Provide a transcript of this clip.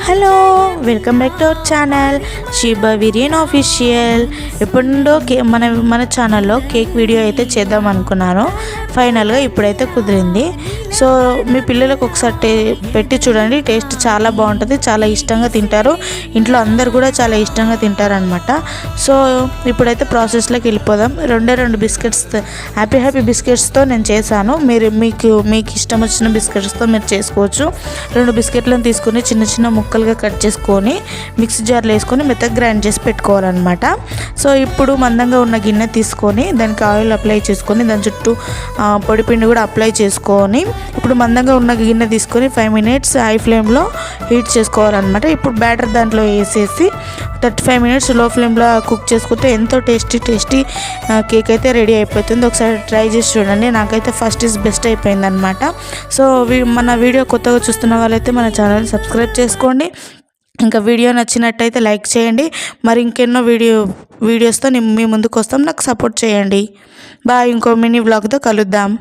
Hello, welcome back to our channel Sheeba విరియన్ official. ఎప్పుడుండో మన ఛానల్లో కేక్ వీడియో అయితే చేద్దాం అనుకున్నాను. ఫైనల్గా ఇప్పుడైతే కుదిరింది. సో మీ పిల్లలకు ఒకసారి పెట్టి చూడండి, టేస్ట్ చాలా బాగుంటుంది, చాలా ఇష్టంగా తింటారు. ఇంట్లో అందరు కూడా చాలా ఇష్టంగా తింటారనమాట. సో ఇప్పుడైతే ప్రాసెస్లోకి వెళ్ళిపోదాం. రెండు బిస్కెట్స్, హ్యాపీ బిస్కెట్స్తో నేను చేశాను. మీకు ఇష్టం వచ్చిన బిస్కెట్స్తో మీరు చేసుకోవచ్చు. 2 బిస్కెట్లను తీసుకొని చిన్న చిన్న ముక్కలుగా కట్ చేసుకొని మిక్సీ జార్లో వేసుకొని మెత్తగా గ్రైండ్ చేసి పెట్టుకోవాలన్నమాట. సో ఇప్పుడు మందంగా ఉన్న గిన్నె తీసుకొని దానికి ఆయిల్ అప్లై చేసుకొని దాని చుట్టూ పొడిపిండి కూడా అప్లై చేసుకొని ఇప్పుడు మందంగా ఉన్న గిన్నె తీసుకొని 5 మినిట్స్ హై ఫ్లేమ్లో హీట్ చేసుకోవాలన్నమాట. ఇప్పుడు బ్యాటర్ దాంట్లో వేసేసి 35 మినిట్స్ లో ఫ్లేమ్లో కుక్ చేసుకుంటే ఎంతో టేస్టీ కేక్ అయితే రెడీ అయిపోతుంది. ఒకసారి ట్రై చేసి చూడండి. నాకైతే ఫస్ట్ ఈజ్ బెస్ట్ అయిపోయిందనమాట. సో మన వీడియో కొత్తగా చూస్తున్న వాళ్ళైతే మన ఛానల్ సబ్స్క్రైబ్ చేసుకోండి. ఇంకా వీడియో నచ్చినట్టయితే లైక్ చేయండి. మరి ఇంకెన్నో వీడియోస్తో మీ ముందుకు వస్తాం. నాకు సపోర్ట్ చేయండి. బాయ్. ఇంకో మినీ వ్లాగ్తో కలుద్దాం.